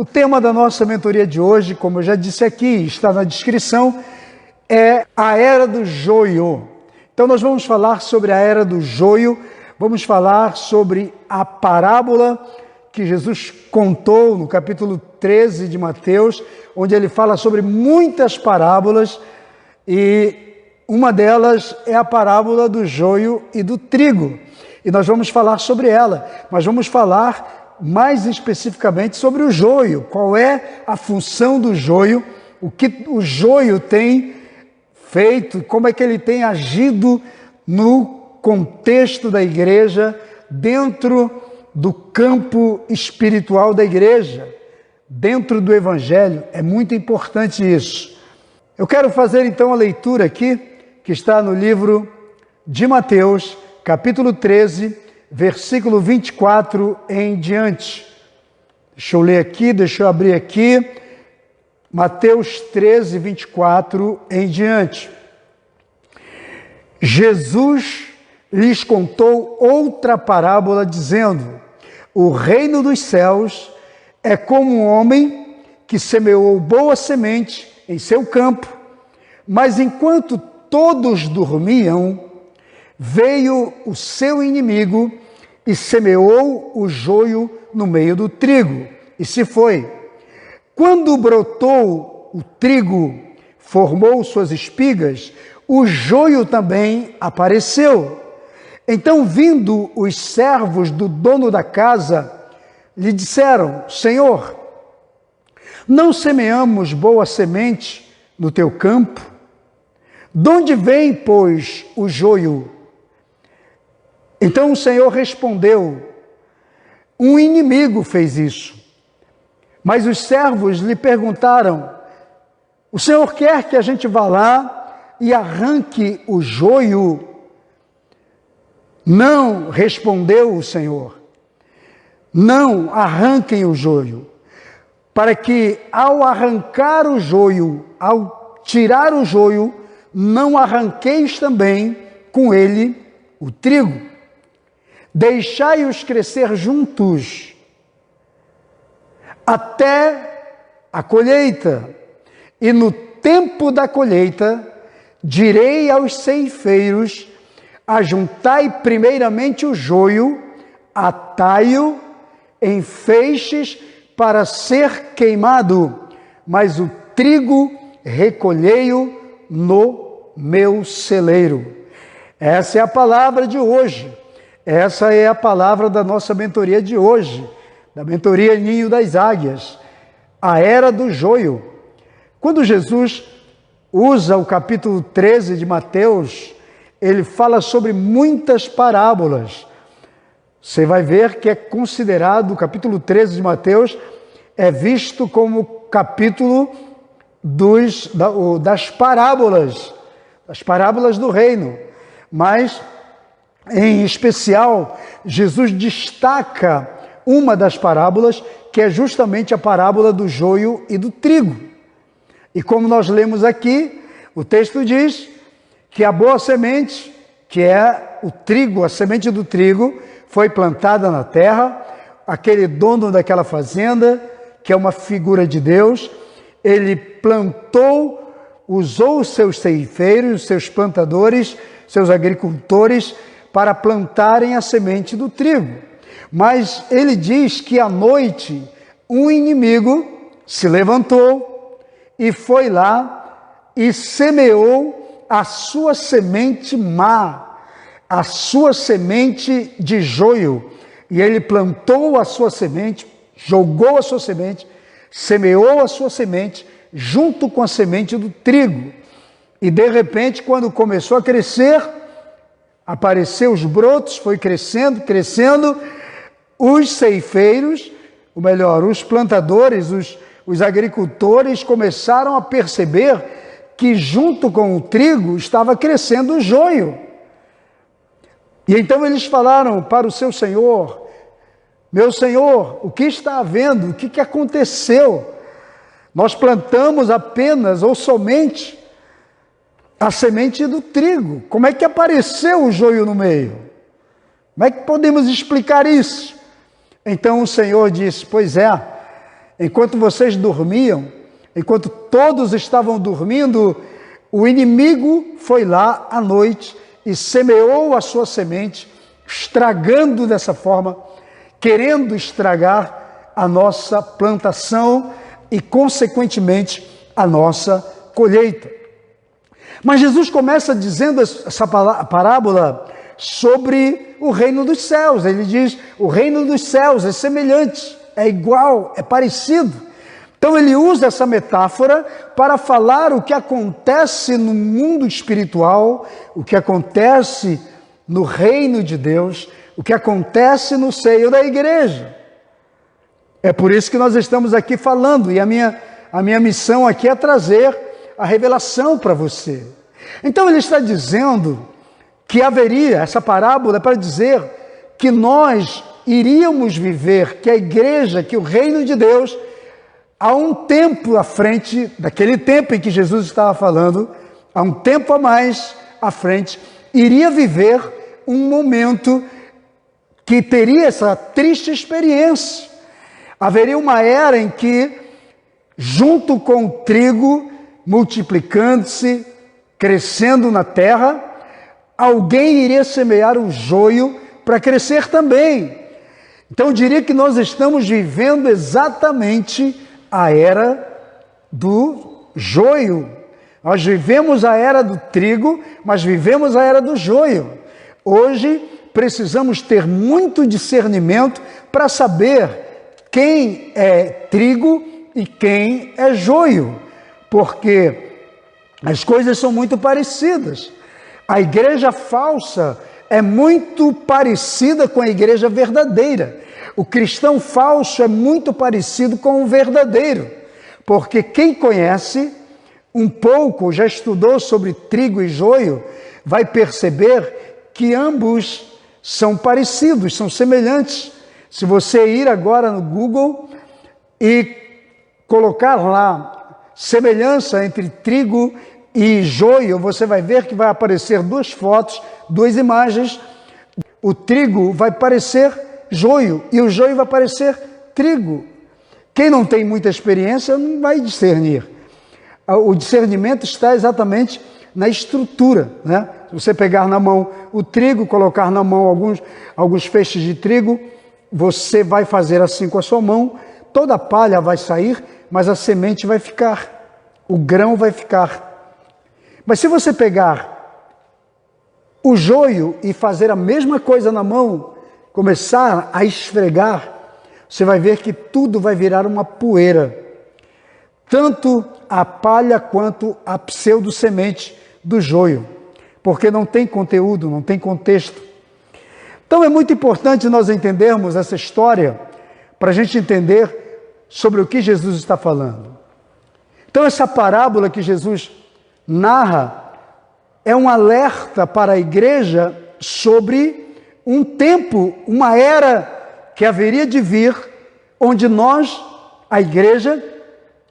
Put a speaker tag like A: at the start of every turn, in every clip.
A: O tema da nossa mentoria de hoje, como eu já disse aqui, está na descrição, é a Era do Joio. Então nós vamos falar sobre a Era do Joio, vamos falar sobre a parábola que Jesus contou no capítulo 13 de Mateus, onde ele fala sobre muitas parábolas e uma delas é a parábola do joio e do trigo. E nós vamos falar sobre ela, mas vamos falar mais especificamente sobre o joio. Qual é a função do joio, o que o joio tem feito, como é que ele tem agido no contexto da igreja, dentro do campo espiritual da igreja, dentro do evangelho. É muito importante isso. Eu quero fazer então a leitura aqui, que está no livro de Mateus, capítulo 13, versículo 24 em diante. Deixa eu ler aqui, deixa eu abrir aqui. Mateus 13, 24 em diante. Jesus lhes contou outra parábola, dizendo: o reino dos céus é como um homem que semeou boa semente em seu campo, mas enquanto todos dormiam, veio o seu inimigo e semeou o joio no meio do trigo, e se foi. Quando brotou o trigo, formou suas espigas, o joio também apareceu. Então, vindo os servos do dono da casa, lhe disseram: Senhor, não semeamos boa semente no teu campo? De onde vem, pois, o joio? Então o Senhor respondeu: um inimigo fez isso. Mas os servos lhe perguntaram: o Senhor quer que a gente vá lá e arranque o joio? Não, respondeu o Senhor, não arranquem o joio, para que ao arrancar o joio, ao tirar o joio, não arranqueis também com ele o trigo. Deixai-os crescer juntos até a colheita, e no tempo da colheita direi aos ceifeiros: ajuntai primeiramente o joio, atai-o em feixes para ser queimado, mas o trigo recolhei-o no meu celeiro. Essa é a palavra de hoje. Essa é a palavra da nossa mentoria de hoje, da mentoria Ninho das Águias, a Era do Joio. Quando Jesus usa o capítulo 13 de Mateus, ele fala sobre muitas parábolas. Você vai ver que é considerado, o capítulo 13 de Mateus é visto como capítulo das parábolas do reino. Mas, em especial, Jesus destaca uma das parábolas, que é justamente a parábola do joio e do trigo. E como nós lemos aqui, o texto diz que a boa semente, que é o trigo, a semente do trigo, foi plantada na terra. Aquele dono daquela fazenda, que é uma figura de Deus, ele plantou, usou os seus ceifeiros, os seus plantadores, seus agricultores, para plantarem a semente do trigo. Mas ele diz que à noite um inimigo se levantou e foi lá e semeou a sua semente má, a sua semente de joio. E ele plantou a sua semente, jogou a sua semente, semeou a sua semente junto com a semente do trigo. E de repente, quando começou a crescer, apareceu os brotos, foi crescendo, os ceifeiros, ou melhor, os plantadores, os agricultores começaram a perceber que junto com o trigo estava crescendo o joio. E então eles falaram para o seu senhor: meu senhor, o que está havendo? O que aconteceu? Nós plantamos apenas ou somente a semente do trigo. Como é que apareceu o joio no meio? Como é que podemos explicar isso? Então o Senhor disse: pois é, enquanto vocês dormiam, enquanto todos estavam dormindo, o inimigo foi lá à noite e semeou a sua semente, estragando dessa forma, querendo estragar a nossa plantação e, consequentemente, a nossa colheita. Mas Jesus começa dizendo essa parábola sobre o reino dos céus. Ele diz, o reino dos céus é semelhante, é igual, é parecido. Então ele usa essa metáfora para falar o que acontece no mundo espiritual, o que acontece no reino de Deus, o que acontece no seio da igreja. É por isso que nós estamos aqui falando, e a minha missão aqui é trazer a revelação para você. Então ele está dizendo que haveria, essa parábola é para dizer que nós iríamos viver, que a igreja, que o reino de Deus, há um tempo à frente, daquele tempo em que Jesus estava falando, há um tempo a mais à frente, iria viver um momento que teria essa triste experiência. Haveria uma era em que, junto com o trigo, multiplicando-se, crescendo na terra, alguém iria semear o joio para crescer também. Então eu diria que nós estamos vivendo exatamente a era do joio. Nós vivemos a era do trigo, mas vivemos a era do joio. Hoje precisamos ter muito discernimento para saber quem é trigo e quem é joio, porque as coisas são muito parecidas. A igreja falsa é muito parecida com a igreja verdadeira. O cristão falso é muito parecido com o verdadeiro, porque quem conhece um pouco, já estudou sobre trigo e joio, vai perceber que ambos são parecidos, são semelhantes. Se você ir agora no Google e colocar lá semelhança entre trigo e joio, você vai ver que vai aparecer duas fotos, duas imagens. O trigo vai parecer joio e o joio vai parecer trigo. Quem não tem muita experiência não vai discernir. O discernimento está exatamente na estrutura, né? Se você pegar na mão o trigo, colocar na mão alguns feixes de trigo, você vai fazer assim com a sua mão, toda a palha vai sair, mas a semente vai ficar, o grão vai ficar. Mas se você pegar o joio e fazer a mesma coisa na mão, começar a esfregar, você vai ver que tudo vai virar uma poeira. Tanto a palha quanto a pseudo-semente do joio, porque não tem conteúdo, não tem contexto. Então é muito importante nós entendermos essa história para a gente entender sobre o que Jesus está falando. Então essa parábola que Jesus narra é um alerta para a igreja sobre um tempo, uma era que haveria de vir, onde nós, a igreja,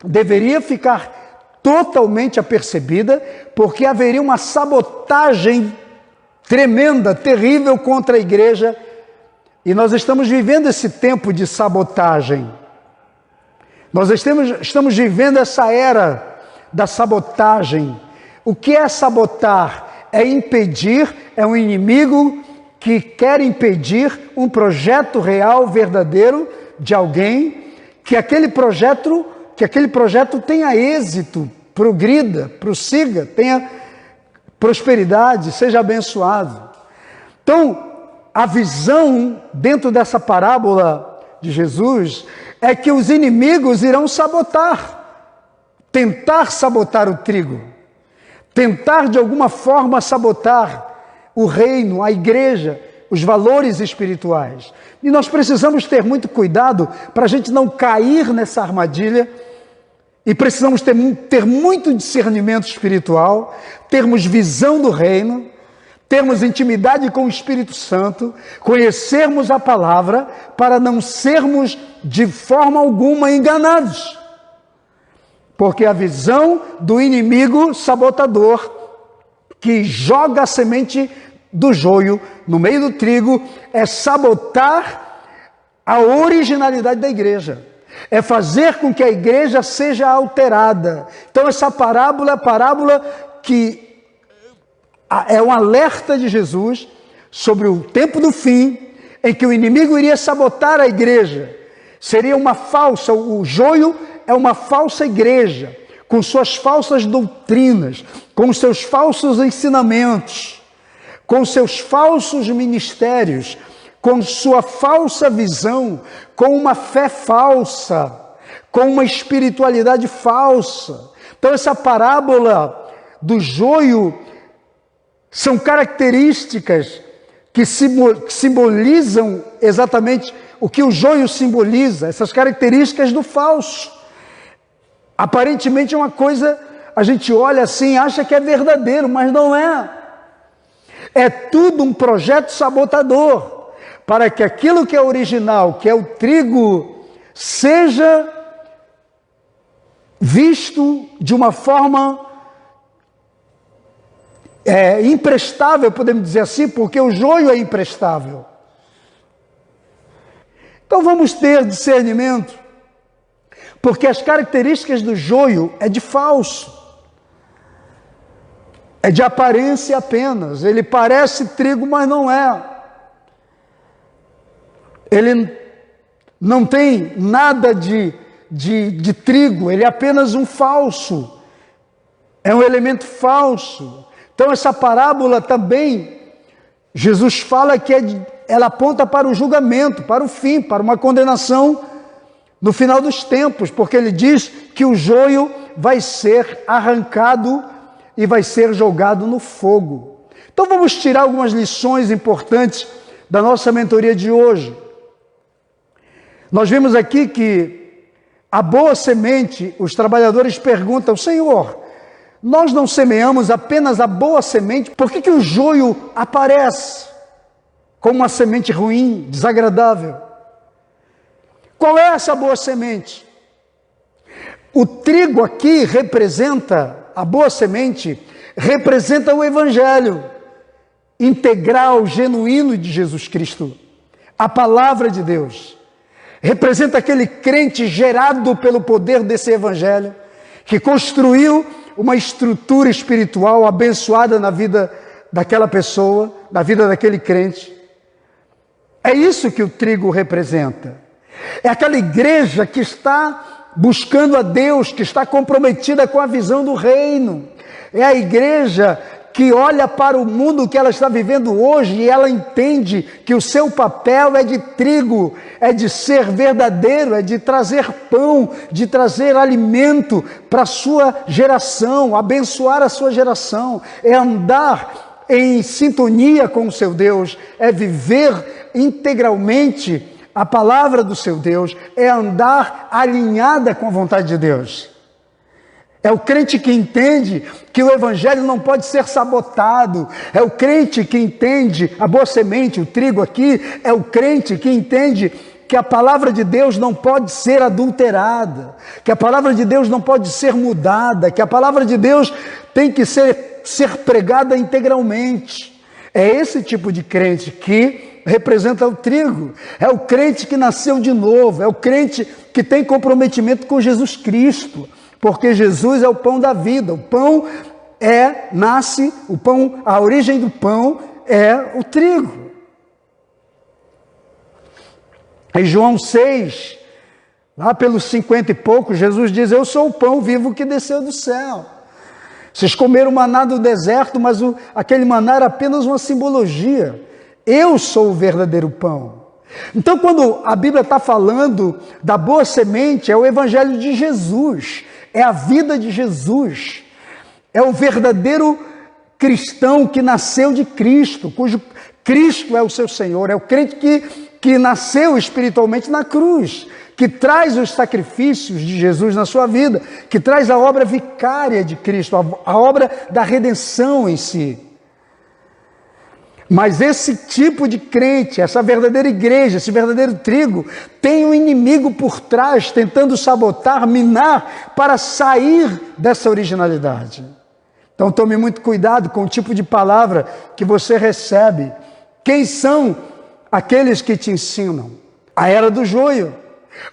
A: deveria ficar totalmente apercebida, porque haveria uma sabotagem tremenda, terrível contra a igreja, e nós estamos vivendo esse tempo de sabotagem. Nós estamos vivendo essa era da sabotagem. O que é sabotar? É impedir, é um inimigo que quer impedir um projeto real, verdadeiro, de alguém, que aquele projeto tenha êxito, progrida, prossiga, tenha prosperidade, seja abençoado. Então, a visão dentro dessa parábola de Jesus é que os inimigos irão tentar sabotar o trigo, tentar de alguma forma sabotar o reino, a igreja, os valores espirituais. E nós precisamos ter muito cuidado para a gente não cair nessa armadilha. E precisamos ter muito discernimento espiritual, termos visão do reino, termos intimidade com o Espírito Santo, conhecermos a palavra para não sermos de forma alguma enganados. Porque a visão do inimigo sabotador que joga a semente do joio no meio do trigo é sabotar a originalidade da igreja. É fazer com que a igreja seja alterada. Então essa parábola é a parábola que é um alerta de Jesus sobre o tempo do fim, em que o inimigo iria sabotar a igreja. Seria uma falsa, o joio é uma falsa igreja, com suas falsas doutrinas, com seus falsos ensinamentos, com seus falsos ministérios, com sua falsa visão, com uma fé falsa, com uma espiritualidade falsa. Então essa parábola do joio são características que simbolizam exatamente o que o joio simboliza, essas características do falso. Aparentemente é uma coisa, a gente olha assim, acha que é verdadeiro, mas não é. É tudo um projeto sabotador, para que aquilo que é original, que é o trigo, seja visto de uma forma imprestável, podemos dizer assim, porque o joio é imprestável. Então vamos ter discernimento, porque as características do joio é de falso, é de aparência apenas. Ele parece trigo, mas não é. Ele não tem nada de trigo, ele é apenas um falso, é um elemento falso. Então essa parábola também, Jesus fala que ela aponta para o julgamento, para o fim, para uma condenação no final dos tempos, porque ele diz que o joio vai ser arrancado e vai ser jogado no fogo. Então vamos tirar algumas lições importantes da nossa mentoria de hoje. Nós vimos aqui que a boa semente, os trabalhadores perguntam: Senhor, nós não semeamos apenas a boa semente, por que o joio aparece como uma semente ruim, desagradável? Qual é essa boa semente? O trigo aqui representa, a boa semente, representa o Evangelho integral, genuíno de Jesus Cristo, a palavra de Deus. Representa aquele crente gerado pelo poder desse Evangelho, que construiu uma estrutura espiritual abençoada na vida daquela pessoa, na vida daquele crente. É isso que o trigo representa. É aquela igreja que está buscando a Deus, que está comprometida com a visão do reino. É a igreja que olha para o mundo que ela está vivendo hoje e ela entende que o seu papel é de trigo, é de ser verdadeiro, é de trazer pão, de trazer alimento para a sua geração, abençoar a sua geração, é andar em sintonia com o seu Deus, é viver integralmente a palavra do seu Deus, é andar alinhada com a vontade de Deus. É o crente que entende que o Evangelho não pode ser sabotado. É o crente que entende, a boa semente, o trigo aqui, é o crente que entende que a palavra de Deus não pode ser adulterada, que a palavra de Deus não pode ser mudada, que a palavra de Deus tem que ser pregada integralmente. É esse tipo de crente que representa o trigo. É o crente que nasceu de novo, é o crente que tem comprometimento com Jesus Cristo. Porque Jesus é o pão da vida, o pão a origem do pão é o trigo. Em João 6, lá pelos 50 e poucos, Jesus diz: eu sou o pão vivo que desceu do céu. Vocês comeram maná do deserto, mas aquele maná era apenas uma simbologia. Eu sou o verdadeiro pão. Então, quando a Bíblia está falando da boa semente, é o Evangelho de Jesus. É a vida de Jesus, é o verdadeiro cristão que nasceu de Cristo, cujo Cristo é o seu Senhor, é o crente que nasceu espiritualmente na cruz, que traz os sacrifícios de Jesus na sua vida, que traz a obra vicária de Cristo, a obra da redenção em si. Mas esse tipo de crente, essa verdadeira igreja, esse verdadeiro trigo, tem um inimigo por trás, tentando sabotar, minar, para sair dessa originalidade. Então tome muito cuidado com o tipo de palavra que você recebe. Quem são aqueles que te ensinam? A era do joio.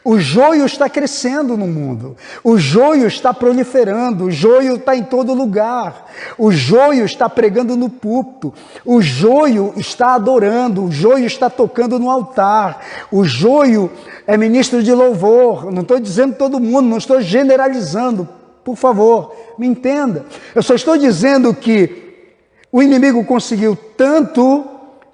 A: O joio está crescendo no mundo, o joio está proliferando, o joio está em todo lugar, o joio está pregando no púlpito, o joio está adorando, o joio está tocando no altar, o joio é ministro de louvor. Não estou dizendo todo mundo, não estou generalizando, por favor, me entenda. Eu só estou dizendo que o inimigo conseguiu tanto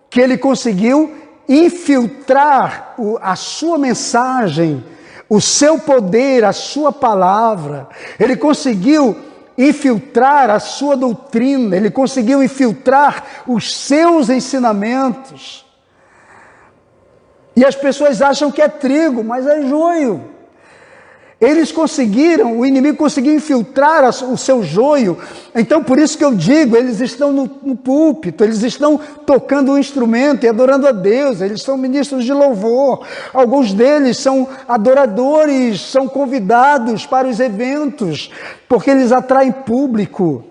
A: que ele conseguiu infiltrar a sua mensagem, o seu poder, a sua palavra. Ele conseguiu infiltrar a sua doutrina, ele conseguiu infiltrar os seus ensinamentos. E as pessoas acham que é trigo, mas é joio. Eles conseguiram, o inimigo conseguiu infiltrar o seu joio. Então, por isso que eu digo, eles estão no púlpito, eles estão tocando um instrumento e adorando a Deus, eles são ministros de louvor. Alguns deles são adoradores, são convidados para os eventos, porque eles atraem público.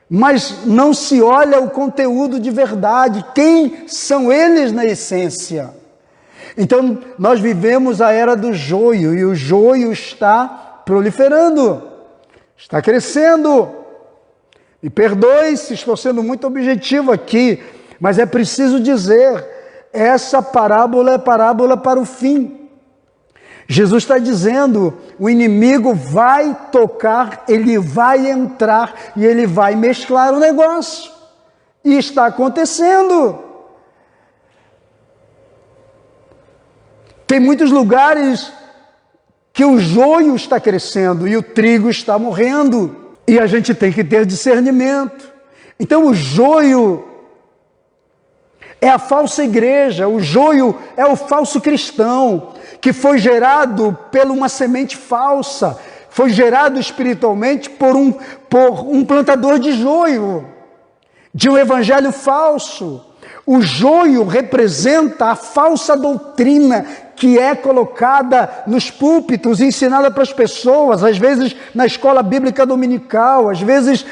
A: Mas não se olha o conteúdo de verdade, quem são eles na essência. Então, nós vivemos a era do joio, e o joio está proliferando, está crescendo. Me perdoe se estou sendo muito objetivo aqui, mas é preciso dizer, essa parábola é parábola para o fim. Jesus está dizendo, o inimigo vai tocar, ele vai entrar e ele vai mesclar o negócio. E está acontecendo. Tem muitos lugares que o joio está crescendo e o trigo está morrendo. E a gente tem que ter discernimento. Então o joio é a falsa igreja, o joio é o falso cristão, que foi gerado por uma semente falsa, foi gerado espiritualmente por um plantador de joio, de um evangelho falso. O joio representa a falsa doutrina que é colocada nos púlpitos, ensinada para as pessoas, às vezes na escola bíblica dominical, às vezes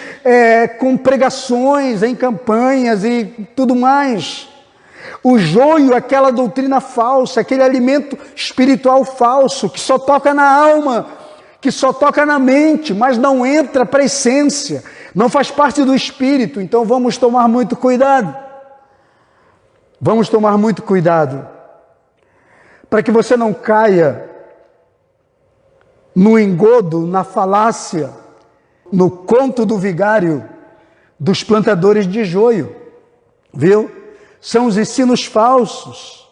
A: com pregações, em campanhas e tudo mais. O joio é aquela doutrina falsa, aquele alimento espiritual falso, que só toca na alma, que só toca na mente, mas não entra para a essência, não faz parte do espírito. Então vamos tomar muito cuidado. Vamos tomar muito cuidado, para que você não caia no engodo, na falácia, no conto do vigário dos plantadores de joio, viu? São os ensinos falsos,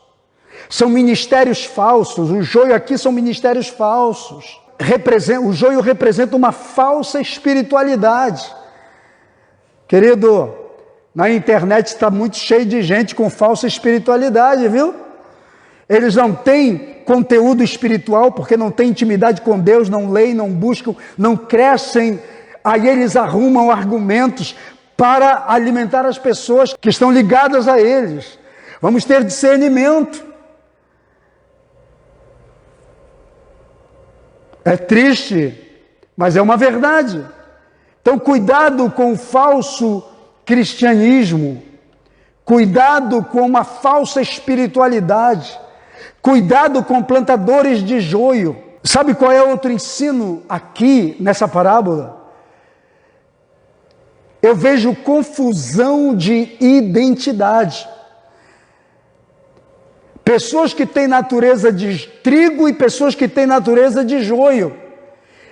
A: são ministérios falsos. O joio aqui são ministérios falsos. O joio representa uma falsa espiritualidade. Querido, na internet está muito cheio de gente com falsa espiritualidade, viu? Eles não têm conteúdo espiritual porque não têm intimidade com Deus, não leem, não buscam, não crescem. Aí eles arrumam argumentos para alimentar as pessoas que estão ligadas a eles. Vamos ter discernimento. É triste, mas é uma verdade. Então, cuidado com o falso cristianismo, cuidado com uma falsa espiritualidade, cuidado com plantadores de joio. Sabe qual é outro ensino aqui nessa parábola? Eu vejo confusão de identidade. Pessoas que têm natureza de trigo e pessoas que têm natureza de joio.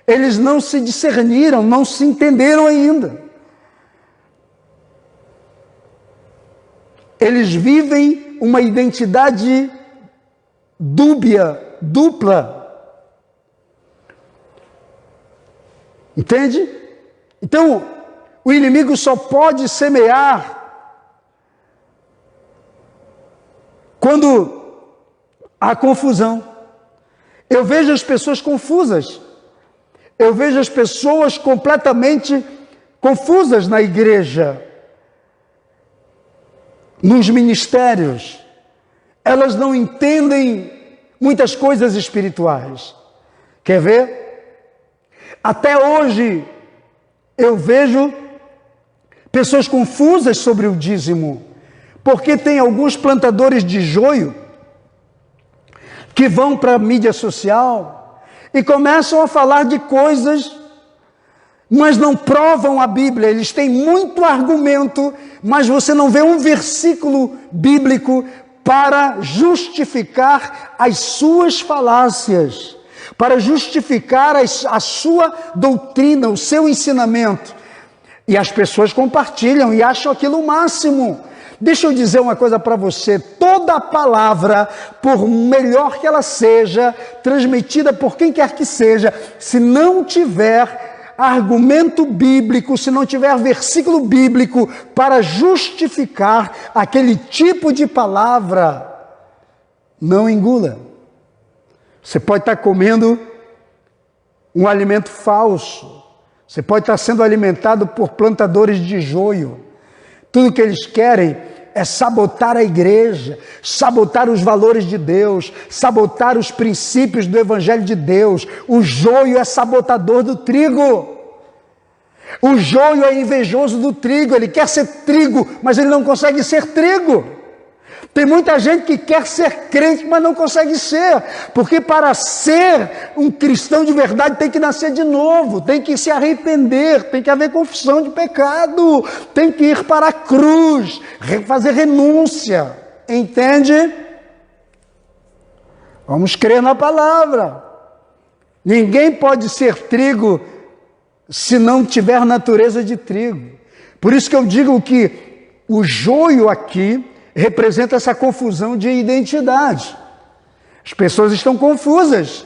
A: Eles não se discerniram, não se entenderam ainda. Eles vivem uma identidade dupla. Entende? Então, o inimigo só pode semear quando há confusão. Eu vejo as pessoas confusas. Eu vejo as pessoas completamente confusas na igreja, nos ministérios. Elas não entendem muitas coisas espirituais. Quer ver? Até hoje eu vejo pessoas confusas sobre o dízimo, porque tem alguns plantadores de joio que vão para a mídia social e começam a falar de coisas, mas não provam a Bíblia. Eles têm muito argumento, mas você não vê um versículo bíblico para justificar as suas falácias, para justificar a sua doutrina, o seu ensinamento. E as pessoas compartilham e acham aquilo o máximo. Deixa eu dizer uma coisa para você: toda palavra, por melhor que ela seja, transmitida por quem quer que seja, se não tiver argumento bíblico, se não tiver versículo bíblico para justificar aquele tipo de palavra, não engula. Você pode estar comendo um alimento falso, você pode estar sendo alimentado por plantadores de joio. Tudo que eles querem é sabotar a igreja, sabotar os valores de Deus, sabotar os princípios do Evangelho de Deus. O joio é sabotador do trigo. O joio é invejoso do trigo. Ele quer ser trigo, mas ele não consegue ser trigo. Tem muita gente que quer ser crente, mas não consegue ser, porque para ser um cristão de verdade tem que nascer de novo, tem que se arrepender, tem que haver confissão de pecado, tem que ir para a cruz, fazer renúncia, entende? Vamos crer na palavra. Ninguém pode ser trigo se não tiver natureza de trigo. Por isso que eu digo que o joio aqui representa essa confusão de identidade. As pessoas estão confusas.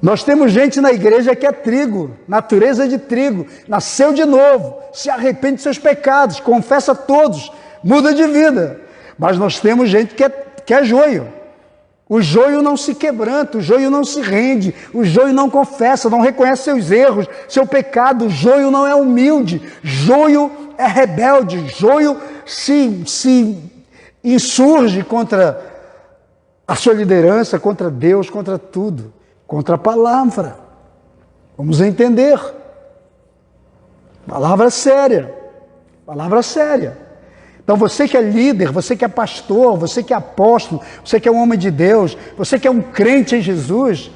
A: Nós temos gente na igreja que é trigo, natureza de trigo, nasceu de novo, se arrepende de seus pecados, confessa todos, muda de vida. Mas nós temos gente que é joio. O joio não se quebranta, o joio não se rende, o joio não confessa, não reconhece seus erros, seu pecado. O joio não é humilde, joio é rebelde, joio se insurge contra a sua liderança, contra Deus, contra tudo, contra a palavra. Vamos entender. Palavra séria, palavra séria. Então você que é líder, você que é pastor, você que é apóstolo, você que é um homem de Deus, você que é um crente em Jesus,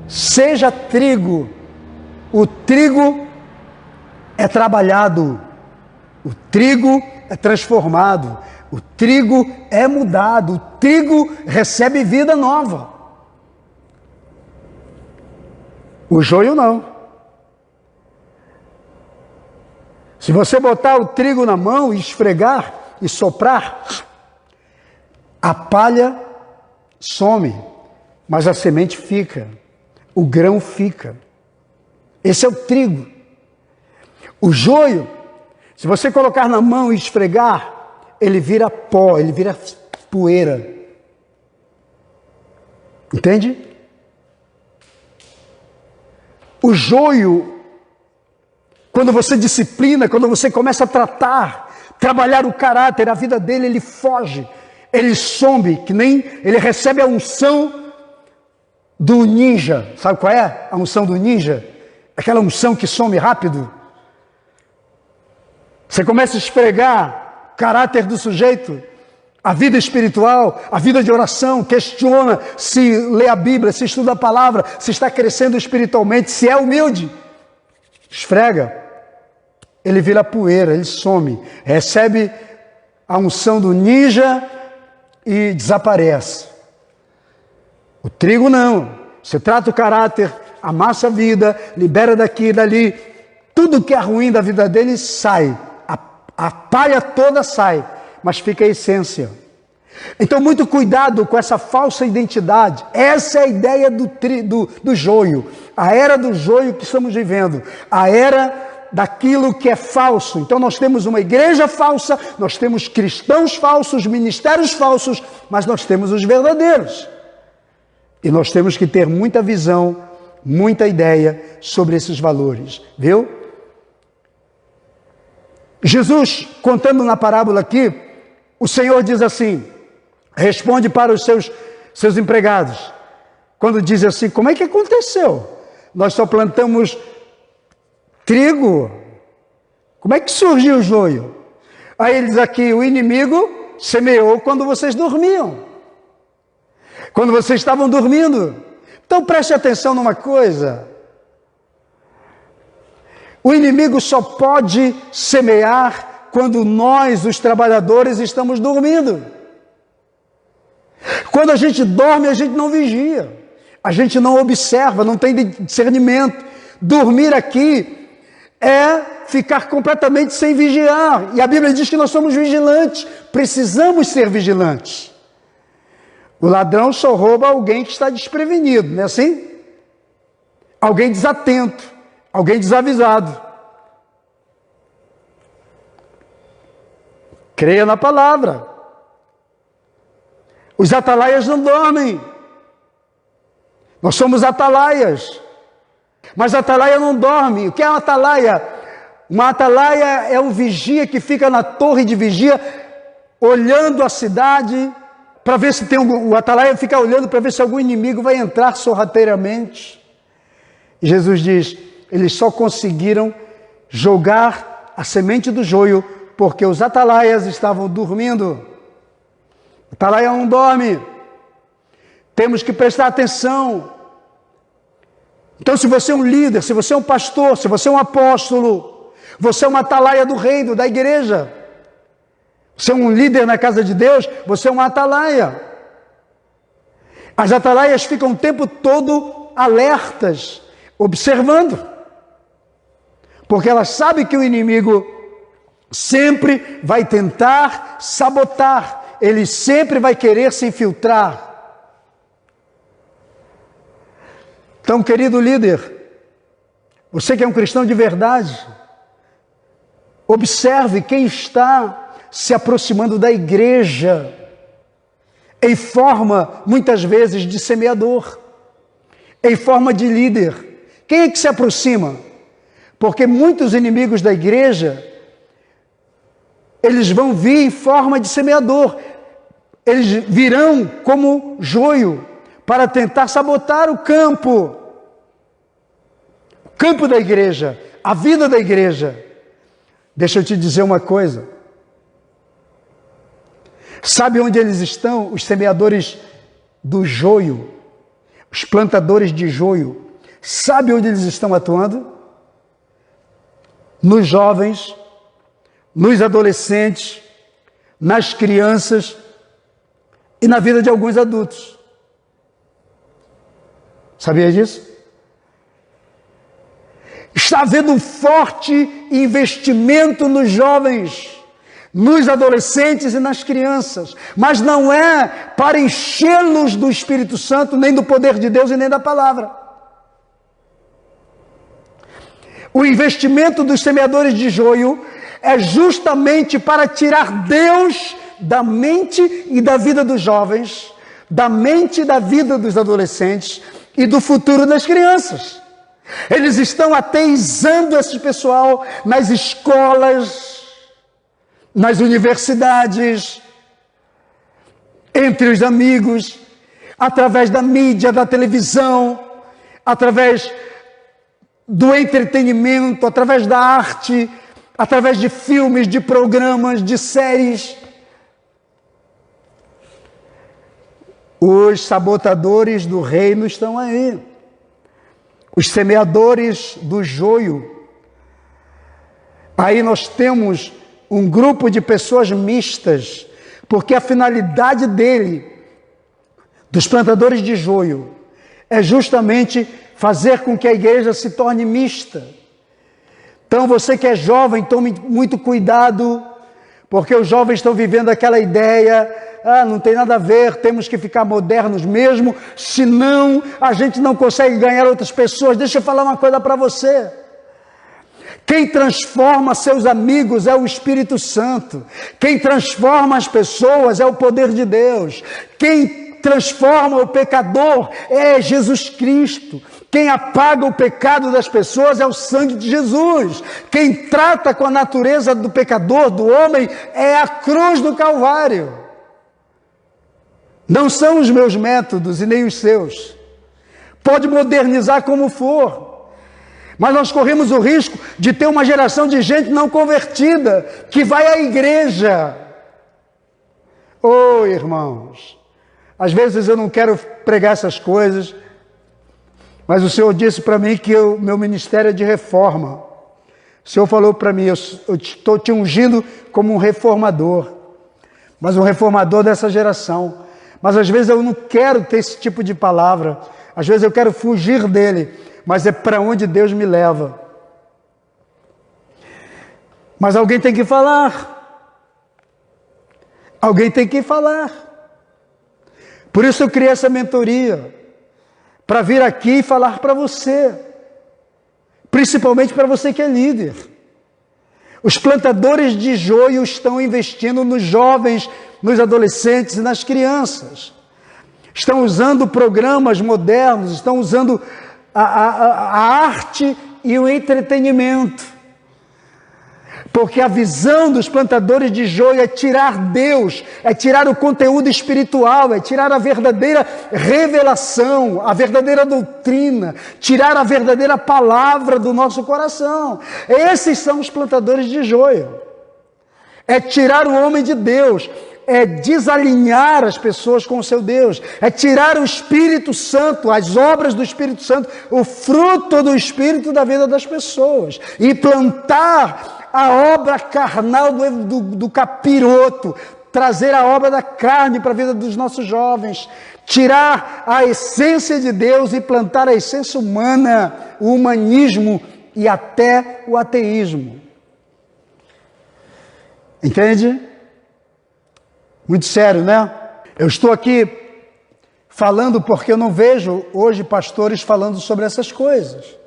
A: seja trigo. O trigo é trabalhado, o trigo é transformado, o trigo é mudado, o trigo recebe vida nova. O joio não. Se você botar o trigo na mão e esfregar e soprar, a palha some, mas a semente fica, o grão fica. Esse é o trigo. O joio, se você colocar na mão e esfregar, ele vira pó, ele vira poeira. Entende? O joio, quando você disciplina, quando você começa a trabalhar o caráter, a vida dele, ele foge, ele some, que nem ele recebe a unção do ninja. Sabe qual é a unção do ninja? Aquela unção que some rápido. Você começa a esfregar o caráter do sujeito, a vida espiritual, a vida de oração, questiona se lê a Bíblia, se estuda a palavra, se está crescendo espiritualmente, se é humilde. Esfrega. Ele vira poeira, ele some, recebe a unção do ninja e desaparece. O trigo não. Você trata o caráter, amassa a vida, libera daqui e dali. Tudo que é ruim da vida dele sai. A palha toda sai, mas fica a essência. Então, muito cuidado com essa falsa identidade. Essa é a ideia do joio. A era do joio que estamos vivendo. A era daquilo que é falso. Então nós temos uma igreja falsa, nós temos cristãos falsos, ministérios falsos, mas nós temos os verdadeiros. E nós temos que ter muita visão, muita ideia sobre esses valores, viu? Jesus, contando na parábola aqui, o Senhor diz assim, responde para os seus empregados, quando diz assim, como é que aconteceu? Nós só plantamos trigo. Como é que surgiu o joio? Aí ele diz aqui, o inimigo semeou quando vocês dormiam, quando vocês estavam dormindo. Então preste atenção numa coisa: o inimigo só pode semear quando nós, os trabalhadores, estamos dormindo. Quando a gente dorme, a gente não vigia, a gente não observa, não tem discernimento. Dormir aqui é ficar completamente sem vigiar. E a Bíblia diz que nós somos vigilantes, precisamos ser vigilantes. O ladrão só rouba alguém que está desprevenido, não é assim? Alguém desatento, alguém desavisado. Creia na palavra. Os atalaias não dormem. Nós somos atalaias. Mas a atalaia não dorme. O que é uma atalaia? Uma atalaia é um vigia que fica na torre de vigia, olhando a cidade, para ver se tem o atalaia fica olhando para ver se algum inimigo vai entrar sorrateiramente. E Jesus diz: eles só conseguiram jogar a semente do joio porque os atalaias estavam dormindo. O atalaia não dorme. Temos que prestar atenção. Então, se você é um líder, se você é um pastor, se você é um apóstolo, você é uma atalaia do reino, da igreja. Você é um líder na casa de Deus, você é uma atalaia. As atalaias ficam o tempo todo alertas, observando. Porque elas sabem que o inimigo sempre vai tentar sabotar, ele sempre vai querer se infiltrar. Então, querido líder, você que é um cristão de verdade, observe quem está se aproximando da igreja em forma, muitas vezes, de semeador, em forma de líder. Quem é que se aproxima? Porque muitos inimigos da igreja, eles vão vir em forma de semeador. Eles virão como joio para tentar sabotar o campo da igreja, a vida da igreja. Deixa eu te dizer uma coisa. Sabe onde eles estão? Os semeadores do joio, os plantadores de joio. Sabe onde eles estão atuando? Nos jovens, nos adolescentes, nas crianças e na vida de alguns adultos. Sabia disso? Está havendo um forte investimento nos jovens, nos adolescentes e nas crianças, mas não é para enchê-los do Espírito Santo, nem do poder de Deus e nem da palavra. O investimento dos semeadores de joio é justamente para tirar Deus da mente e da vida dos jovens, da mente e da vida dos adolescentes e do futuro das crianças. Eles estão ateizando esse pessoal nas escolas, nas universidades, entre os amigos, através da mídia, da televisão, através do entretenimento, através da arte, através de filmes, de programas, de séries. Os sabotadores do reino estão aí. Os semeadores do joio. Aí nós temos um grupo de pessoas mistas, porque a finalidade dos plantadores de joio, é justamente fazer com que a igreja se torne mista. Então você que é jovem, tome muito cuidado, porque os jovens estão vivendo aquela ideia: não tem nada a ver, temos que ficar modernos mesmo, senão a gente não consegue ganhar outras pessoas. Deixa eu falar uma coisa para você. Quem transforma seus amigos é o Espírito Santo. Quem transforma as pessoas é o poder de Deus. Quem transforma o pecador é Jesus Cristo. Quem apaga o pecado das pessoas é o sangue de Jesus. Quem trata com a natureza do pecador, do homem, é a cruz do Calvário. Não são os meus métodos e nem os seus. Pode modernizar como for, mas nós corremos o risco de ter uma geração de gente não convertida, que vai à igreja, Oh, irmãos, às vezes eu não quero pregar essas coisas, mas o Senhor disse para mim que o meu ministério é de reforma. O Senhor falou para mim, eu estou te ungindo como um reformador, mas um reformador dessa geração. Mas às vezes eu não quero ter esse tipo de palavra, às vezes eu quero fugir dele, mas é para onde Deus me leva. Mas alguém tem que falar. Alguém tem que falar. Por isso eu criei essa mentoria, para vir aqui e falar para você, principalmente para você que é líder. Os plantadores de joio estão investindo nos jovens, nos adolescentes e nas crianças. Estão usando programas modernos, estão usando a arte e o entretenimento. Porque a visão dos plantadores de joio é tirar Deus, é tirar o conteúdo espiritual, é tirar a verdadeira revelação, a verdadeira doutrina, tirar a verdadeira palavra do nosso coração. Esses são os plantadores de joio. É tirar o homem de Deus, é desalinhar as pessoas com o seu Deus, é tirar o Espírito Santo, as obras do Espírito Santo, o fruto do Espírito da vida das pessoas, e plantar a obra carnal do capiroto, trazer a obra da carne para a vida dos nossos jovens, tirar a essência de Deus e plantar a essência humana, o humanismo e até o ateísmo. Entende? Muito sério, né? Eu estou aqui falando porque eu não vejo hoje pastores falando sobre essas coisas.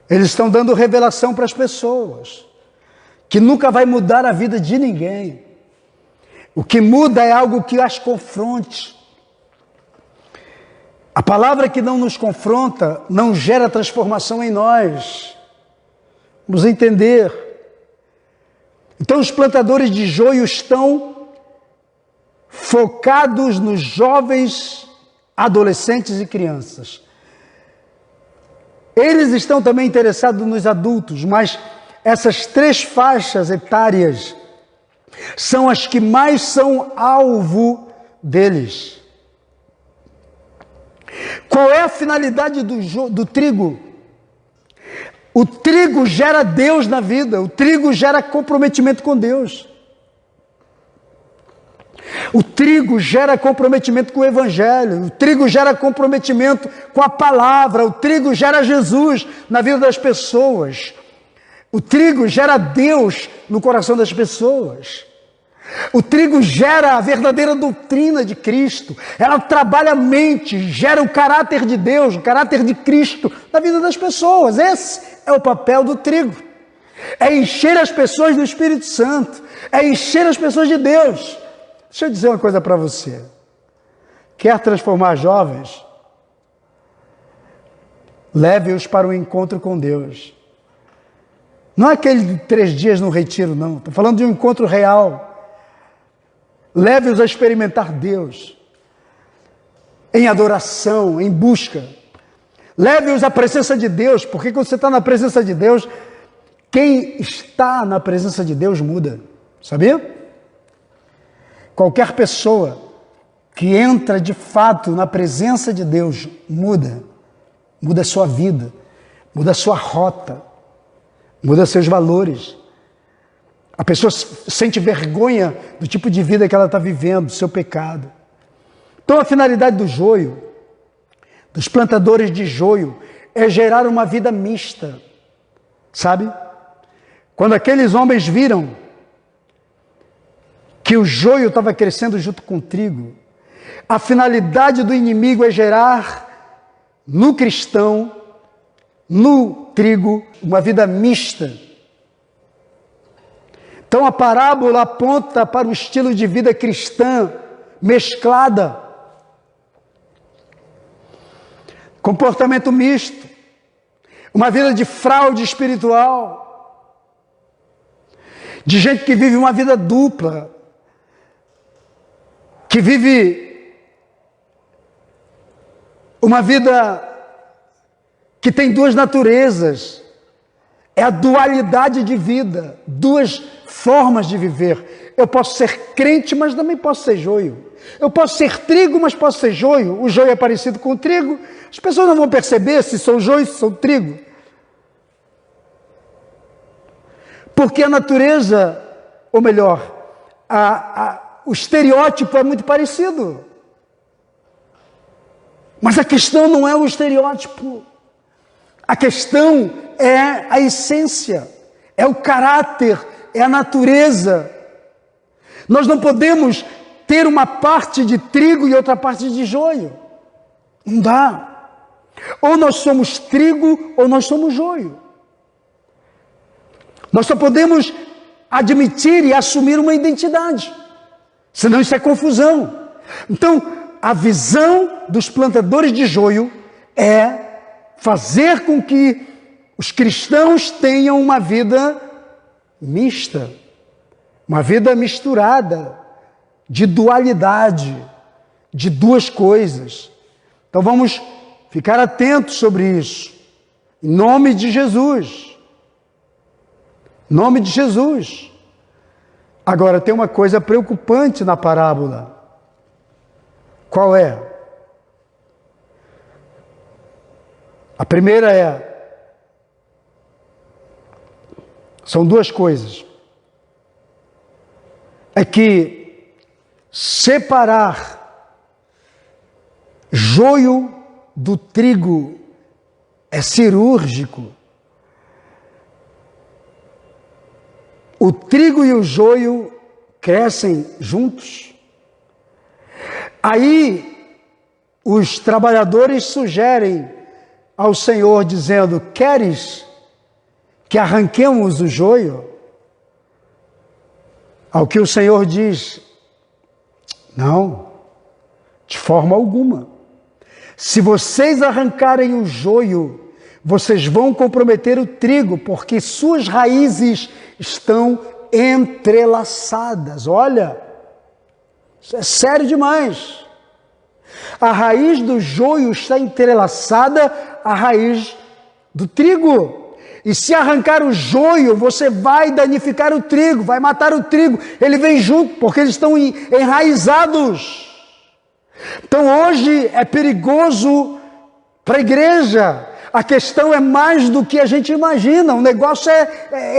A: Eles estão dando revelação para as pessoas, que nunca vai mudar a vida de ninguém. O que muda é algo que as confronte. A palavra que não nos confronta não gera transformação em nós. Vamos entender. Então os plantadores de joio estão focados nos jovens, adolescentes e crianças. Eles estão também interessados nos adultos, mas essas três faixas etárias são as que mais são alvo deles. Qual é a finalidade do trigo? O trigo gera Deus na vida, o trigo gera comprometimento com Deus. O trigo gera comprometimento com o Evangelho, o trigo gera comprometimento com a palavra, o trigo gera Jesus na vida das pessoas, o trigo gera Deus no coração das pessoas, o trigo gera a verdadeira doutrina de Cristo, ela trabalha a mente, gera o caráter de Deus, o caráter de Cristo na vida das pessoas. Esse é o papel do trigo, é encher as pessoas do Espírito Santo, é encher as pessoas de Deus. Deixa eu dizer uma coisa para você. Quer transformar jovens? Leve-os para o encontro com Deus. Não é aquele de 3 dias no retiro, não. Estou falando de um encontro real. Leve-os a experimentar Deus. Em adoração, em busca. Leve-os à presença de Deus, porque quando você está na presença de Deus, quem está na presença de Deus muda. Sabia? Qualquer pessoa que entra de fato na presença de Deus muda a sua vida, muda a sua rota, muda seus valores. A pessoa sente vergonha do tipo de vida que ela está vivendo, do seu pecado. Então a finalidade do joio, dos plantadores de joio, é gerar uma vida mista, sabe? Quando aqueles homens viram que o joio estava crescendo junto com o trigo, a finalidade do inimigo é gerar no cristão, no trigo, uma vida mista. Então a parábola aponta para o estilo de vida cristã, mesclada. Comportamento misto, uma vida de fraude espiritual, de gente que vive uma vida dupla, que vive uma vida que tem 2 naturezas, é a dualidade de vida, 2 formas de viver. Eu posso ser crente, mas também posso ser joio. Eu posso ser trigo, mas posso ser joio. O joio é parecido com o trigo. As pessoas não vão perceber se sou joio, se sou trigo. Porque a natureza, ou melhor, o estereótipo é muito parecido. Mas a questão não é o estereótipo. A questão é a essência, é o caráter, é a natureza. Nós não podemos ter uma parte de trigo e outra parte de joio. Não dá. Ou nós somos trigo ou nós somos joio. Nós só podemos admitir e assumir uma identidade. Senão isso é confusão. Então, a visão dos plantadores de joio é fazer com que os cristãos tenham uma vida mista, uma vida misturada, de dualidade, de duas coisas. Então vamos ficar atentos sobre isso. Em nome de Jesus. Em nome de Jesus. Agora, tem uma coisa preocupante na parábola. Qual é? A primeira são duas coisas. É que separar joio do trigo é cirúrgico. O trigo e o joio crescem juntos. Aí os trabalhadores sugerem ao Senhor, dizendo: queres que arranquemos o joio? Ao que o Senhor diz: não, de forma alguma. Se vocês arrancarem o joio, vocês vão comprometer o trigo, porque suas raízes estão entrelaçadas. Olha, isso é sério demais. A raiz do joio está entrelaçada à raiz do trigo. E se arrancar o joio, você vai danificar o trigo, vai matar o trigo. Ele vem junto, porque eles estão enraizados. Então hoje é perigoso para a igreja. A questão é mais do que a gente imagina. O negócio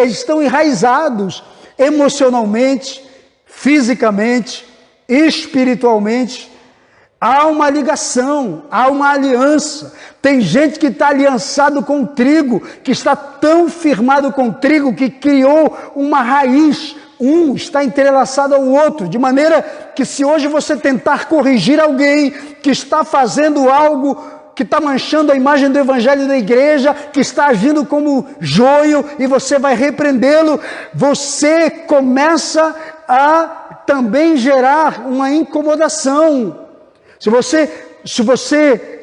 A: eles estão enraizados emocionalmente, fisicamente, espiritualmente. Há uma ligação, há uma aliança. Tem gente que está aliançado com o trigo, que está tão firmado com o trigo, que criou uma raiz. Um está entrelaçado ao outro, de maneira que se hoje você tentar corrigir alguém que está fazendo algo, que está manchando a imagem do evangelho da igreja, que está agindo como joio, e você vai repreendê-lo, você começa a também gerar uma incomodação. Se você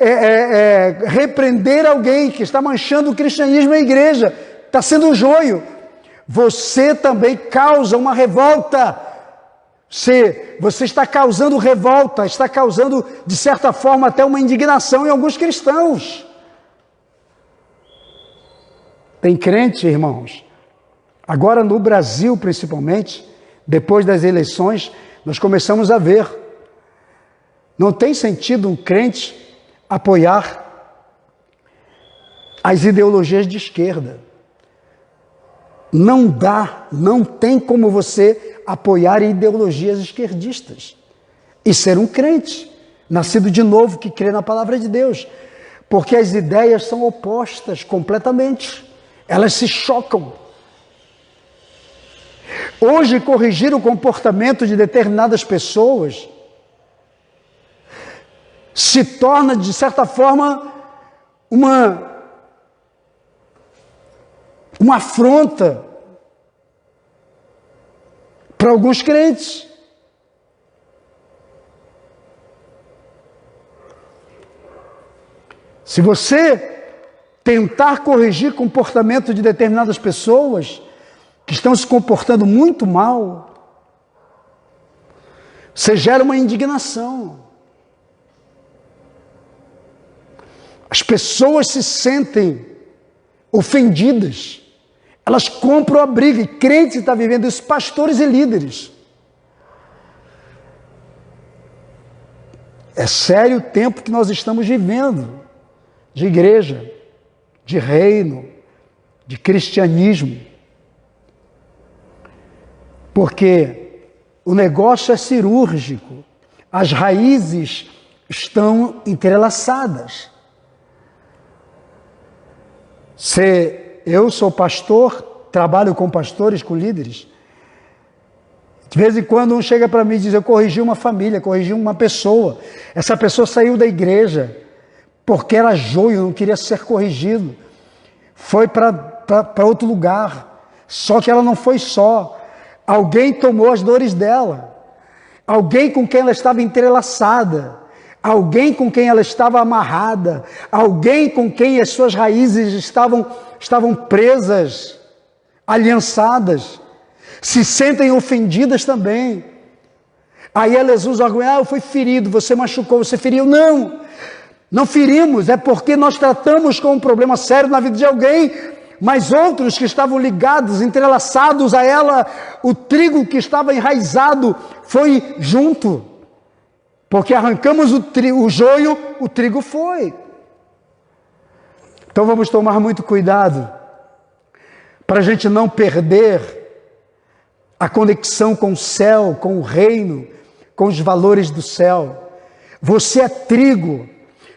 A: repreender alguém que está manchando o cristianismo na igreja, está sendo um joio, você também causa uma revolta. Você está causando revolta, está causando, de certa forma, até uma indignação em alguns cristãos. Tem crente, irmãos, agora no Brasil principalmente, depois das eleições, nós começamos a ver. Não tem sentido um crente apoiar as ideologias de esquerda. Não dá, não tem como você apoiar ideologias esquerdistas e ser um crente, nascido de novo, que crê na palavra de Deus, porque as ideias são opostas completamente, elas se chocam. Hoje, corrigir o comportamento de determinadas pessoas se torna, de certa forma, uma afronta para alguns crentes. Se você tentar corrigir o comportamento de determinadas pessoas que estão se comportando muito mal, você gera uma indignação. As pessoas se sentem ofendidas. Elas compram a briga. E crente está vivendo isso, pastores e líderes. É sério o tempo que nós estamos vivendo, de igreja, de reino, de cristianismo. Porque o negócio é cirúrgico, as raízes estão entrelaçadas. Eu sou pastor, trabalho com pastores, com líderes. De vez em quando um chega para mim e diz, eu corrigi uma família, corrigi uma pessoa. Essa pessoa saiu da igreja porque era joio, não queria ser corrigido. Foi para outro lugar. Só que ela não foi só. Alguém tomou as dores dela. Alguém com quem ela estava entrelaçada. Alguém com quem ela estava amarrada. Alguém com quem as suas raízes estavam presas, aliançadas. Se sentem ofendidas também. Aí elas usam o argumento, eu fui ferido, você machucou, você feriu. Não, não ferimos, é porque nós tratamos com um problema sério na vida de alguém, mas outros que estavam ligados, entrelaçados a ela, o trigo que estava enraizado foi junto. Porque arrancamos o joio, o trigo foi. Então vamos tomar muito cuidado, para a gente não perder a conexão com o céu, com o reino, com os valores do céu. Você é trigo,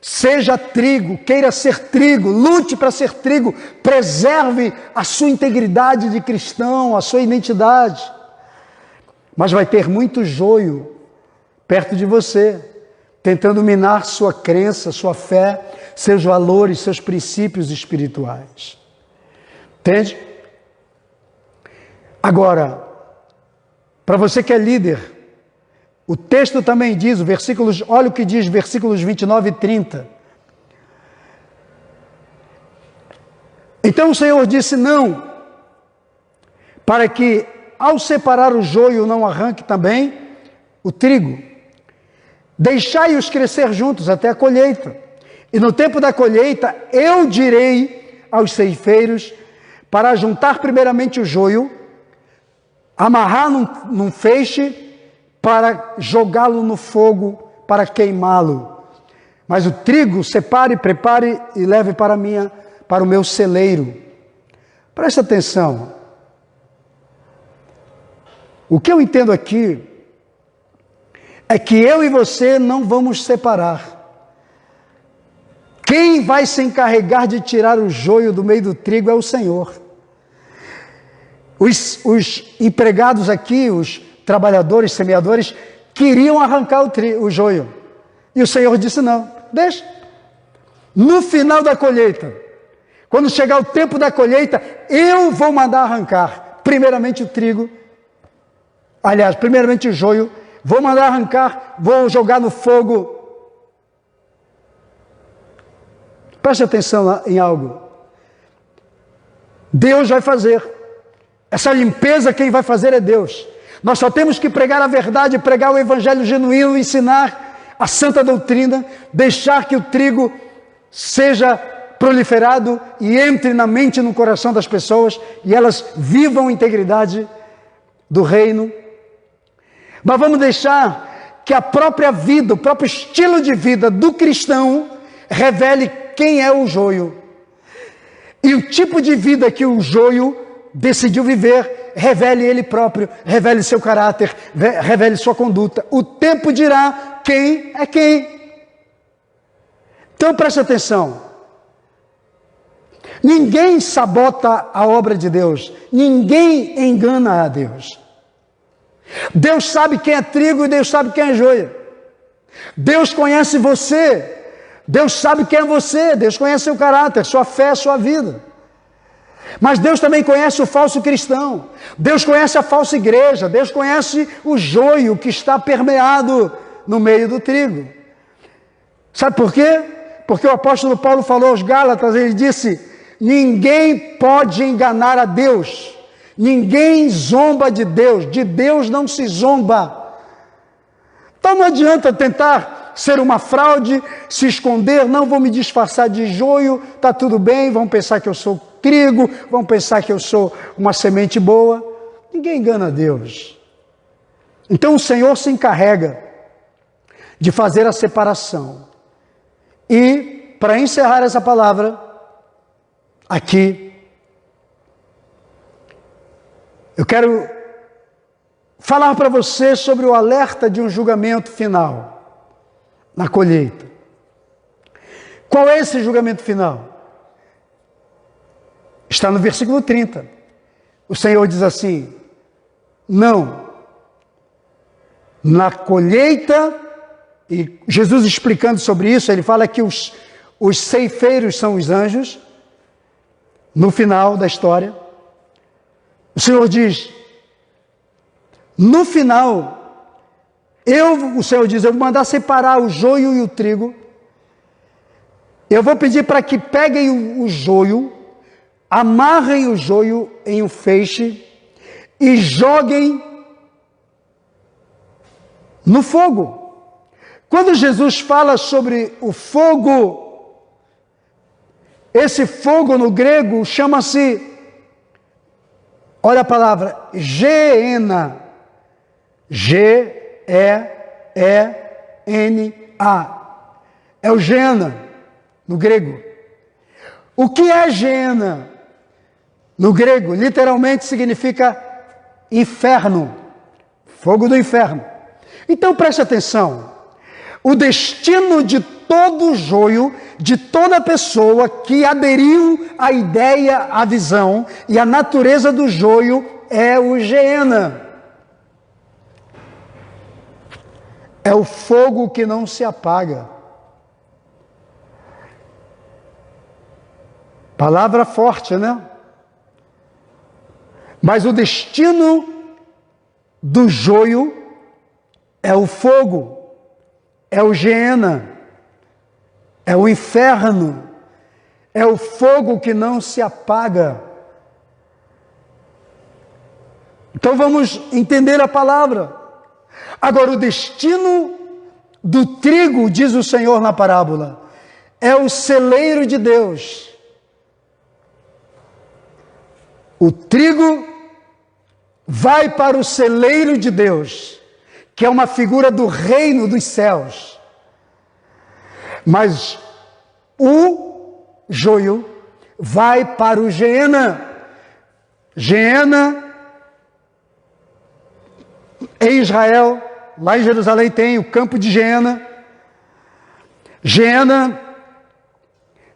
A: seja trigo, queira ser trigo, lute para ser trigo, preserve a sua integridade de cristão, a sua identidade. Mas vai ter muito joio perto de você, tentando minar sua crença, sua fé, seus valores, seus princípios espirituais. Entende? Agora, para você que é líder, o texto também diz, olha o que diz, versículos 29 e 30. Então o Senhor disse não, para que ao separar o joio não arranque também o trigo. Deixai-os crescer juntos até a colheita. E no tempo da colheita eu direi aos ceifeiros para juntar primeiramente o joio, amarrar num feixe para jogá-lo no fogo, para queimá-lo. Mas o trigo separe, prepare e leve para o meu celeiro. Preste atenção. O que eu entendo aqui é que eu e você não vamos separar. Quem vai se encarregar de tirar o joio do meio do trigo é o Senhor. Os empregados aqui, os trabalhadores, semeadores, queriam arrancar o joio. E o Senhor disse, não, deixa. No final da colheita, quando chegar o tempo da colheita, eu vou mandar arrancar. Primeiramente o trigo, primeiramente o joio, vou mandar arrancar, vou jogar no fogo. Preste atenção em algo. Deus vai fazer. Essa limpeza quem vai fazer é Deus. Nós só temos que pregar a verdade, pregar o evangelho genuíno, ensinar a santa doutrina, deixar que o trigo seja proliferado e entre na mente e no coração das pessoas e elas vivam a integridade do reino. Mas vamos deixar que a própria vida, o próprio estilo de vida do cristão revele quem é o joio. E o tipo de vida que o joio decidiu viver, revele ele próprio, revele seu caráter, revele sua conduta. O tempo dirá quem é quem. Então preste atenção. Ninguém sabota a obra de Deus. Ninguém engana a Deus. Deus sabe quem é trigo e Deus sabe quem é joia. Deus conhece você. Deus sabe quem é você. Deus conhece seu caráter, sua fé, sua vida. Mas Deus também conhece o falso cristão. Deus conhece a falsa igreja. Deus conhece o joio que está permeado no meio do trigo. Sabe por quê? Porque o apóstolo Paulo falou aos Gálatas, ele disse, ninguém pode enganar a Deus. Ninguém zomba de Deus não se zomba. Então não adianta tentar ser uma fraude, se esconder, não vou me disfarçar de joio, está tudo bem, vão pensar que eu sou trigo, vão pensar que eu sou uma semente boa. Ninguém engana a Deus. Então o Senhor se encarrega de fazer a separação. E, para encerrar essa palavra, aqui, eu quero falar para você sobre o alerta de um julgamento final na colheita. Qual é esse julgamento final? Está no versículo 30. O Senhor diz assim: não, na colheita, e Jesus explicando sobre isso, ele fala que os ceifeiros são os anjos, no final da história. O Senhor diz, no final, o Senhor diz, eu vou mandar separar o joio e o trigo, eu vou pedir para que peguem o joio, amarrem o joio em um feixe e joguem no fogo. Quando Jesus fala sobre o fogo, esse fogo no grego chama-se, olha a palavra, Geena. G-E-E-N-A. É o Geena, no grego. O que é Geena? No grego, literalmente significa inferno. Fogo do inferno. Então preste atenção. O destino de todo joio, de toda pessoa que aderiu à ideia, à visão e à natureza do joio é o Geena. É o fogo que não se apaga. Palavra forte, né? Mas o destino do joio é o fogo. É o Geena, é o inferno, é o fogo que não se apaga. Então vamos entender a palavra. Agora, o destino do trigo, diz o Senhor na parábola, é o celeiro de Deus. O trigo vai para o celeiro de Deus, que é uma figura do reino dos céus. Mas o joio vai para o Geena. Geena, em Israel, lá em Jerusalém tem o campo de Geena. Geena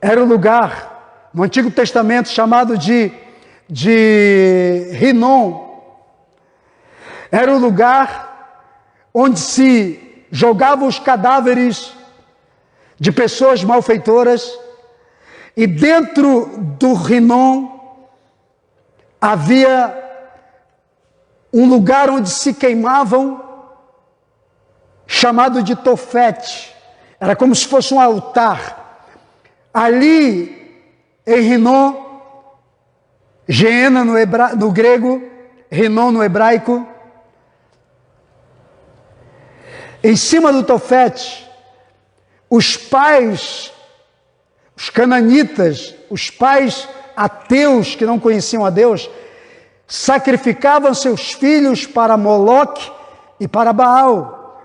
A: era um lugar, no Antigo Testamento, chamado de Rinom. Era um lugar onde se jogavam os cadáveres de pessoas malfeitoras, e dentro do Rinom havia um lugar onde se queimavam, chamado de Tofete. Era como se fosse um altar. Ali, em Rinom, Geena no grego, Rinom no hebraico, em cima do Tofete, os pais, os cananitas, os pais ateus que não conheciam a Deus, sacrificavam seus filhos para Moloque e para Baal.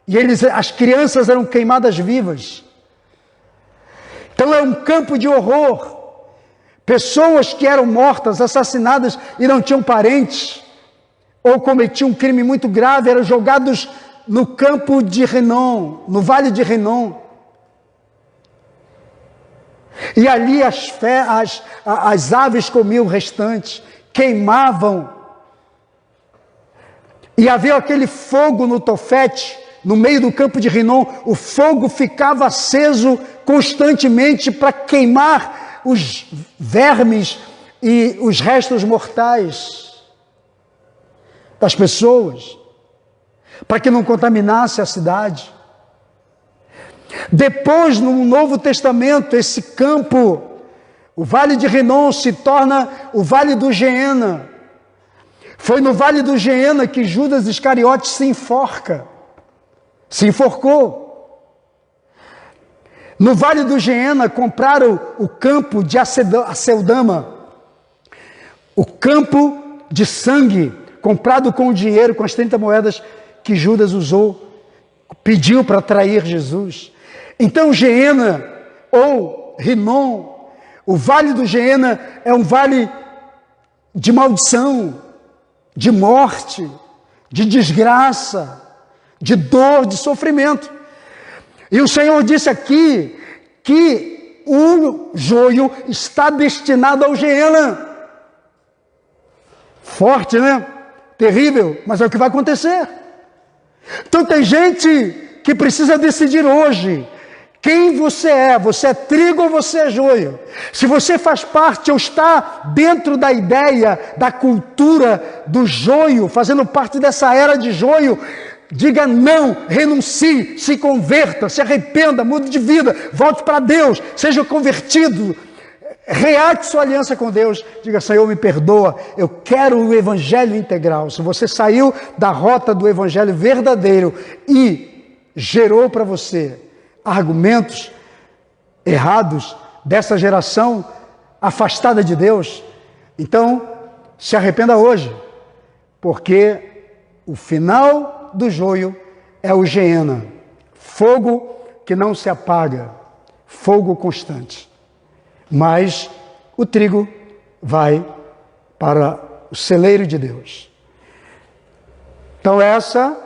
A: E as crianças eram queimadas vivas. Então é um campo de horror. Pessoas que eram mortas, assassinadas e não tinham parentes, ou cometiam um crime muito grave, eram jogados no campo de Rinom, no vale de Rinom. E ali as aves comiam o restante, queimavam. E havia aquele fogo no Tofete, no meio do campo de Rinom. O fogo ficava aceso constantemente para queimar os vermes e os restos mortais das pessoas, para que não contaminasse a cidade. Depois, no Novo Testamento, esse campo, o Vale de Rinom, se torna o Vale do Geena. Foi no Vale do Geena que Judas Iscariotes se enforcou. No Vale do Geena compraram o campo de Aceldama, o campo de sangue, comprado com o dinheiro, com as 30 moedas que Judas usou pediu para trair Jesus. Então Geena, ou Rinom, o vale do Geena é um vale de maldição, de morte, de desgraça, de dor, de sofrimento. E o Senhor disse aqui que o joio está destinado ao Geena. Forte, né? Terrível, mas é o que vai acontecer. Então tem gente que precisa decidir hoje quem você é trigo ou você é joio? Se você faz parte ou está dentro da ideia, da cultura do joio, fazendo parte dessa era de joio, diga não, renuncie, se converta, se arrependa, mude de vida, volte para Deus, seja convertido, reate sua aliança com Deus, diga: Senhor, me perdoa, eu quero o evangelho integral. Se você saiu da rota do evangelho verdadeiro e gerou para você argumentos errados dessa geração afastada de Deus, então se arrependa hoje, porque o final do joio é o Geena, fogo que não se apaga, fogo constante. Mas o trigo vai para o celeiro de Deus. Então essa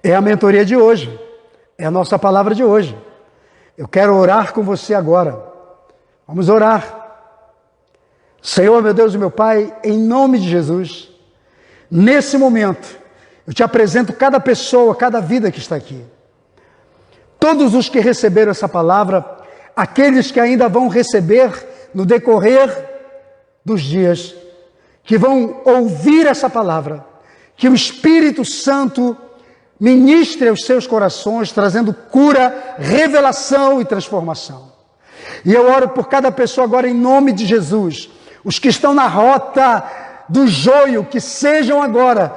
A: é a mentoria de hoje, é a nossa palavra de hoje. Eu quero orar com você agora. Vamos orar. Senhor, meu Deus e meu Pai, em nome de Jesus, nesse momento, eu te apresento cada pessoa, cada vida que está aqui. Todos os que receberam essa palavra, aqueles que ainda vão receber no decorrer dos dias, que vão ouvir essa palavra, que o Espírito Santo ministre aos seus corações, trazendo cura, revelação e transformação. E eu oro por cada pessoa agora em nome de Jesus. Os que estão na rota do joio, que sejam agora,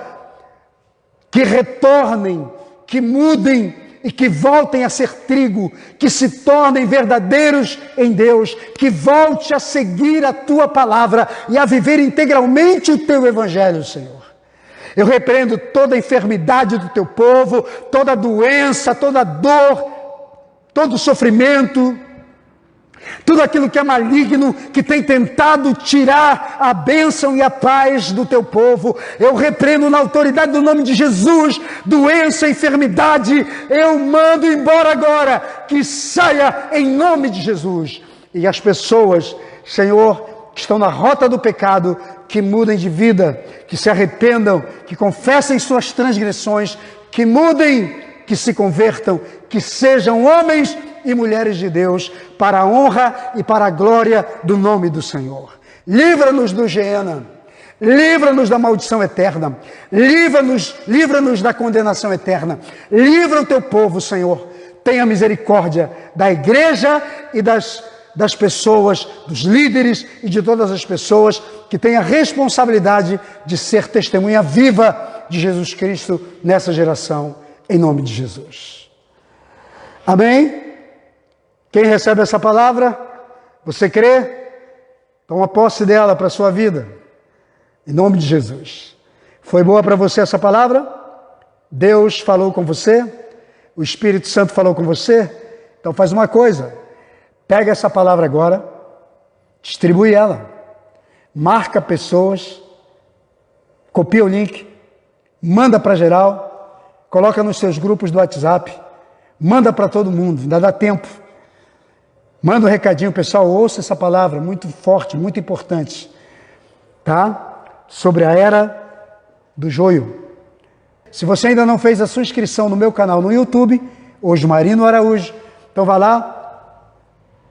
A: que retornem, que mudem e que voltem a ser trigo, que se tornem verdadeiros em Deus, que volte a seguir a Tua palavra e a viver integralmente o Teu Evangelho, Senhor. Eu repreendo toda a enfermidade do Teu povo, toda a doença, toda a dor, todo o sofrimento, tudo aquilo que é maligno, que tem tentado tirar a bênção e a paz do Teu povo. Eu repreendo na autoridade do nome de Jesus, doença, enfermidade, eu mando embora agora, que saia em nome de Jesus. E as pessoas, Senhor, que estão na rota do pecado, que mudem de vida, que se arrependam, que confessem suas transgressões, que mudem, que se convertam, que sejam homens e mulheres de Deus, para a honra e para a glória do nome do Senhor. Livra-nos do Geena, livra-nos da maldição eterna, livra-nos da condenação eterna, livra o Teu povo, Senhor. Tenha misericórdia da igreja e das pessoas, dos líderes e de todas as pessoas que têm a responsabilidade de ser testemunha viva de Jesus Cristo nessa geração, em nome de Jesus. Amém? Quem recebe essa palavra, você crê? Toma posse dela para a sua vida, em nome de Jesus. Foi boa para você essa palavra? Deus falou com você? O Espírito Santo falou com você? Então faz uma coisa, pega essa palavra agora, distribui ela, marca pessoas, copia o link, manda para geral, coloca nos seus grupos do WhatsApp, manda para todo mundo, ainda dá tempo. Manda um recadinho, pessoal, ouça essa palavra, muito forte, muito importante, tá? Sobre a era do joio. Se você ainda não fez a sua inscrição no meu canal no YouTube, hoje Marino Araújo, então vá lá,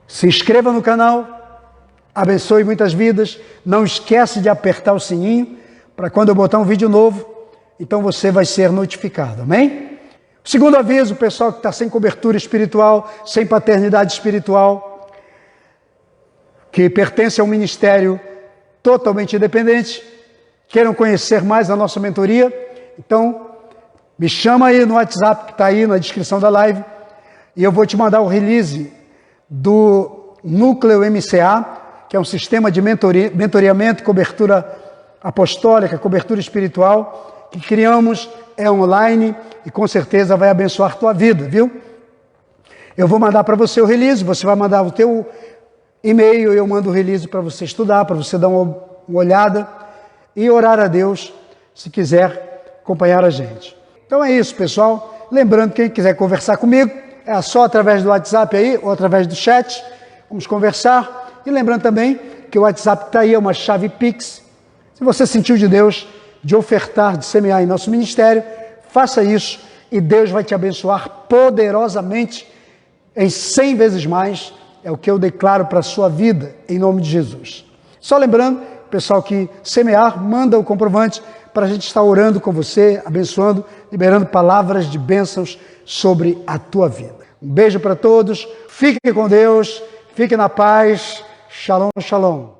A: se inscreva no canal, abençoe muitas vidas, não esquece de apertar o sininho, para quando eu botar um vídeo novo, então você vai ser notificado, amém? Segundo aviso, o pessoal que está sem cobertura espiritual, sem paternidade espiritual, que pertence a um ministério totalmente independente, queiram conhecer mais a nossa mentoria, então me chama aí no WhatsApp que está aí na descrição da live e eu vou te mandar o release do Núcleo MCA, que é um sistema de mentoreamento, cobertura apostólica, cobertura espiritual, que criamos é online e com certeza vai abençoar a tua vida, viu? Eu vou mandar para você o release, você vai mandar o teu e-mail, eu mando o release para você estudar, para você dar uma olhada e orar a Deus, se quiser acompanhar a gente. Então é isso, pessoal. Lembrando, quem quiser conversar comigo, é só através do WhatsApp aí, ou através do chat, vamos conversar. E lembrando também que o WhatsApp está aí, é uma chave Pix. Se você sentiu de Deus, de ofertar, de semear em nosso ministério, faça isso e Deus vai te abençoar poderosamente em 100 vezes mais. É o que eu declaro para a sua vida, em nome de Jesus. Só lembrando, pessoal que semear, manda o comprovante para a gente estar orando com você, abençoando, liberando palavras de bênçãos sobre a tua vida. Um beijo para todos, fique com Deus, fique na paz, shalom, shalom.